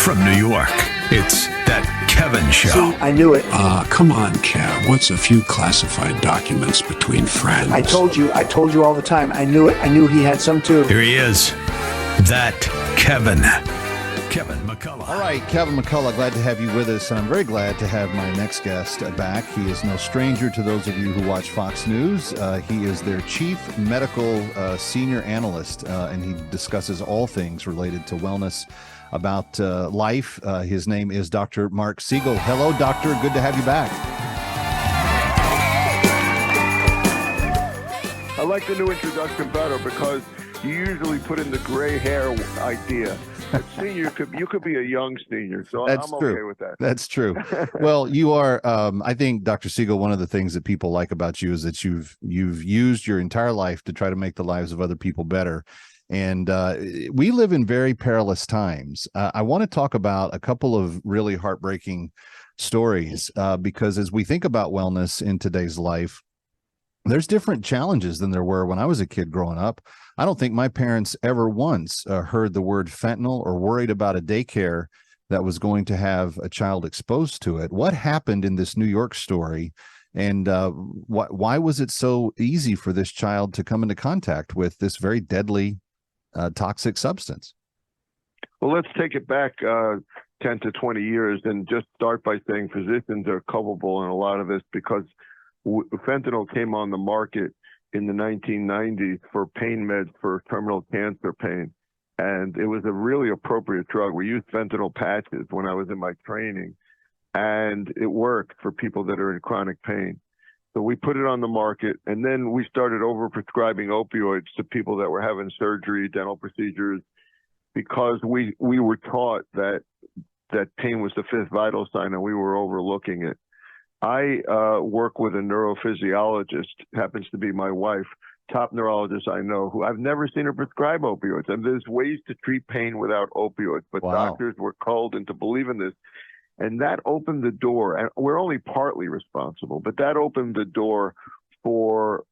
From New York, it's That Kevin Show. See, I knew it. Come on, Kev. What's a few classified documents between friends? I told you all the time. I knew it. I knew he had some too. Here he is, That Kevin. Kevin McCullough. All right, Kevin McCullough, glad to have you with us, and I'm very glad to have my next guest back. He is no stranger to those of you who watch Fox News. He is their chief medical senior analyst, and he discusses all things related to wellness, about life. His name is Dr. Marc Siegel. Hello, doctor. Good to have you back. I like the new introduction better because you usually put in the gray hair idea. But senior, you could be a young senior, so That's I'm true. okay with that. That's true. Well, you are. I think, Dr. Siegel, one of the things that people like about you is that you've used your entire life to try to make the lives of other people better. And we live in very perilous times. I want to talk about a couple of really heartbreaking stories because as we think about wellness in today's life, there's different challenges than there were when I was a kid growing up. I don't think my parents ever once heard the word fentanyl or worried about a daycare that was going to have a child exposed to it. What happened in this New York story? And why was it so easy for this child to come into contact with this very deadly toxic substance? Well, let's take it back 10 to 20 years and just start by saying physicians are culpable in a lot of this because fentanyl came on the market in the 1990s for pain meds for terminal cancer pain. And it was a really appropriate drug. We used fentanyl patches when I was in my training, and it worked for people that are in chronic pain. So we put it on the market, and then we started over-prescribing opioids to people that were having surgery, dental procedures, because we were taught that pain was the fifth vital sign, and we were overlooking it. I work with a neurophysiologist, happens to be my wife, top neurologist I know, who I've never seen her prescribe opioids. And there's ways to treat pain without opioids, but doctors were culled into believing this. And that opened the door, and we're only partly responsible, but that opened the door for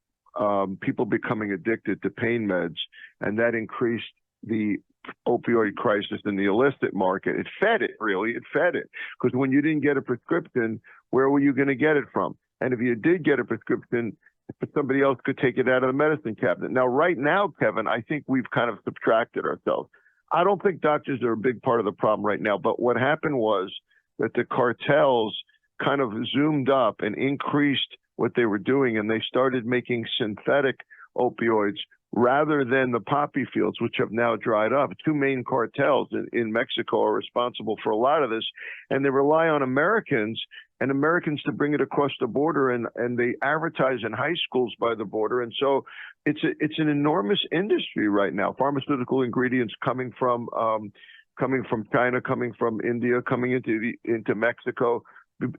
people becoming addicted to pain meds, and that increased the opioid crisis in the illicit market. It fed it, really. It fed it. Because when you didn't get a prescription, where were you going to get it from? And if you did get a prescription, somebody else could take it out of the medicine cabinet. Now, right now, Kevin, I think we've kind of subtracted ourselves. I don't think doctors are a big part of the problem right now, but what happened was that the cartels kind of zoomed up and increased what they were doing, and they started making synthetic opioids rather than the poppy fields, which have now dried up. Two main cartels in Mexico are responsible for a lot of this, and they rely on Americans to bring it across the border, and they advertise in high schools by the border. And so it's an enormous industry right now. Pharmaceutical ingredients coming from China, coming from India, coming into Mexico.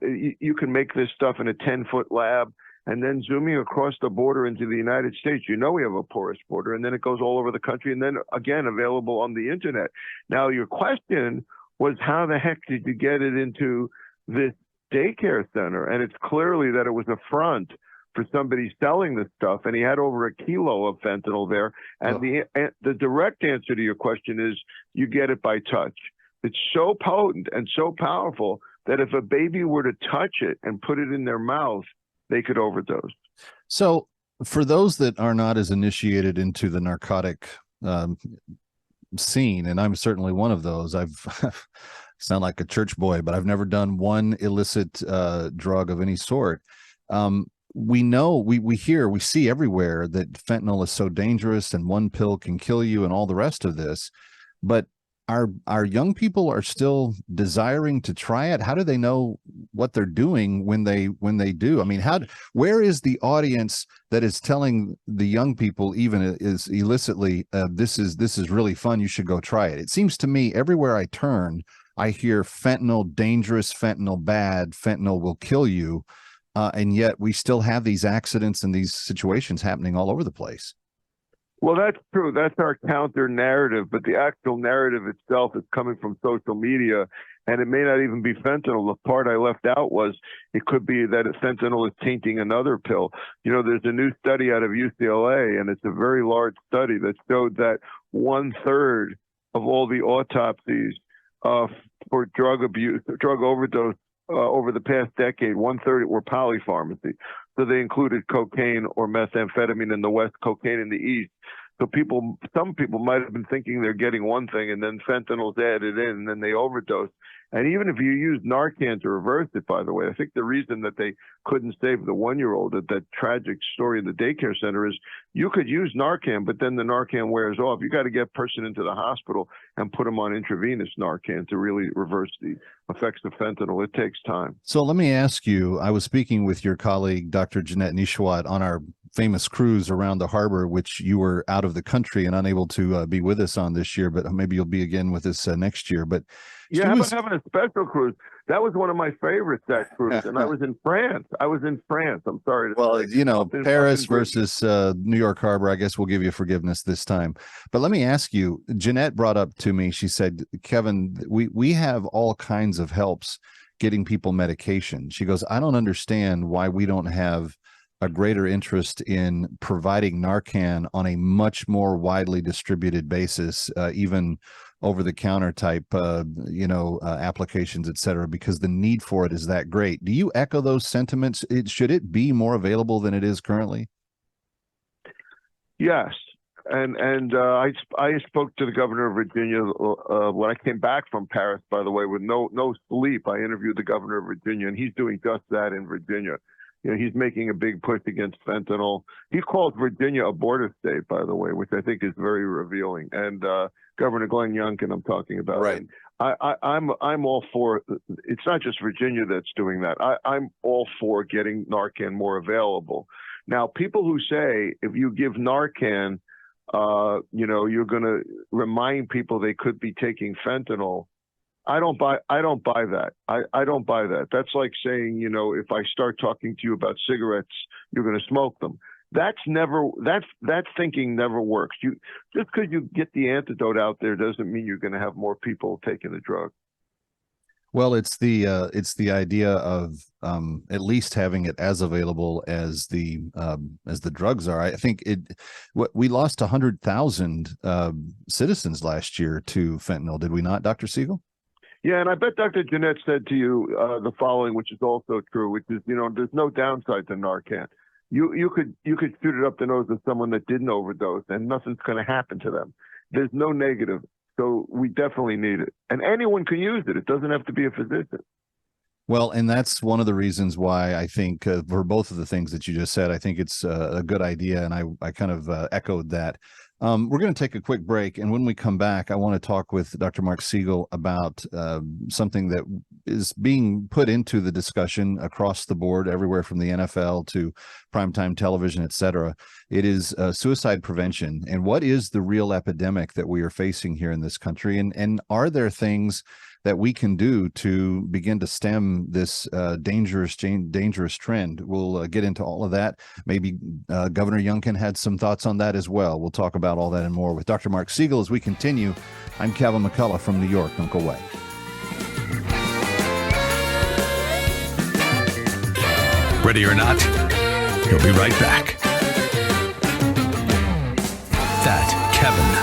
You can make this stuff in a 10-foot lab, and then zooming across the border into the United States. You know we have a porous border, and then it goes all over the country, and then again available on the internet. Now, your question was, how the heck did you get it into this daycare center? And it's clearly that it was a front for somebody selling this stuff, and he had over a kilo of fentanyl there. And the direct answer to your question is, you get it by touch. It's so potent and so powerful that if a baby were to touch it and put it in their mouth, they could overdose. So for those that are not as initiated into the narcotic scene, and I'm certainly one of those, I've sound like a church boy, but I've never done one illicit drug of any sort. We know, we hear, we see everywhere that fentanyl is so dangerous and one pill can kill you and all the rest of this. But our young people are still desiring to try it. How do they know what they're doing when they do? I mean, where is the audience that is telling the young people, even is illicitly, this is really fun, you should go try it? It seems to me everywhere I turn, I hear fentanyl dangerous, fentanyl bad, fentanyl will kill you. And yet we still have these accidents and these situations happening all over the place. Well, that's true. That's our counter narrative, but the actual narrative itself is coming from social media, and it may not even be fentanyl. The part I left out was it could be that fentanyl is tainting another pill. You know, there's a new study out of UCLA, and it's a very large study that showed that 1/3 of all the autopsies for drug abuse, drug overdose over the past decade, 1/3 were polypharmacy. So they included cocaine or methamphetamine in the West, cocaine in the East. So some people might have been thinking they're getting one thing, and then fentanyl's added in, and then they overdose. And even if you use Narcan to reverse it, by the way, I think the reason that they couldn't save the 1-year-old at that tragic story in the daycare center is you could use Narcan, but then the Narcan wears off. You got to get a person into the hospital and put them on intravenous Narcan to really reverse the effects of fentanyl. It takes time. So let me ask you, I was speaking with your colleague, Dr. Jeanette Nishwat, on our famous cruise around the harbor, which you were out of the country and unable to be with us on this year, but maybe you'll be again with us next year. But yeah, I'm having a special cruise. That was one of my favorites, that cruise, and I was in France. I'm sorry. Well, you know, Paris versus New York Harbor, I guess we'll give you forgiveness this time. But let me ask you, Jeanette brought up to me, she said, Kevin, we have all kinds of helps getting people medication. She goes, I don't understand why we don't have a greater interest in providing Narcan on a much more widely distributed basis, even over-the-counter type, applications, et cetera, because the need for it is that great. Do you echo those sentiments? Should it be more available than it is currently? Yes. And I spoke to the governor of Virginia when I came back from Paris, by the way, with no sleep. I interviewed the governor of Virginia, and he's doing just that in Virginia. You know, he's making a big push against fentanyl. He called Virginia a border state, by the way, which I think is very revealing. And Governor Glenn Youngkin, I'm talking about. Right. I'm all for. It's not just Virginia that's doing that. I'm all for getting Narcan more available. Now, people who say if you give Narcan, you're going to remind people they could be taking fentanyl. I don't buy that. I don't buy that. That's like saying, if I start talking to you about cigarettes, you're going to smoke them. That thinking never works. Just because you get the antidote out there doesn't mean you're going to have more people taking the drug. Well, it's the idea of at least having it as available as the drugs are. I think we lost 100,000 citizens last year to fentanyl, did we not, Dr. Siegel? Yeah, and I bet Dr. Jeanette said to you the following, which is also true, which is, there's no downside to Narcan. You could shoot it up the nose of someone that didn't overdose, and nothing's going to happen to them. There's no negative, so we definitely need it, and anyone can use it. It doesn't have to be a physician. Well, and that's one of the reasons why I think for both of the things that you just said, I think it's a good idea, and I kind of echoed that. We're going to take a quick break, and when we come back, I want to talk with Dr. Marc Siegel about something that is being put into the discussion across the board, everywhere from the NFL to primetime television, et cetera. It is suicide prevention, and what is the real epidemic that we are facing here in this country, and are there things that we can do to begin to stem this dangerous trend? We'll get into all of that. Maybe Governor Youngkin had some thoughts on that as well. We'll talk about all that and more with Dr. Marc Siegel as we continue. I'm Kevin McCullough from New York. Don't go away. Ready or not, he'll be right back. That Kevin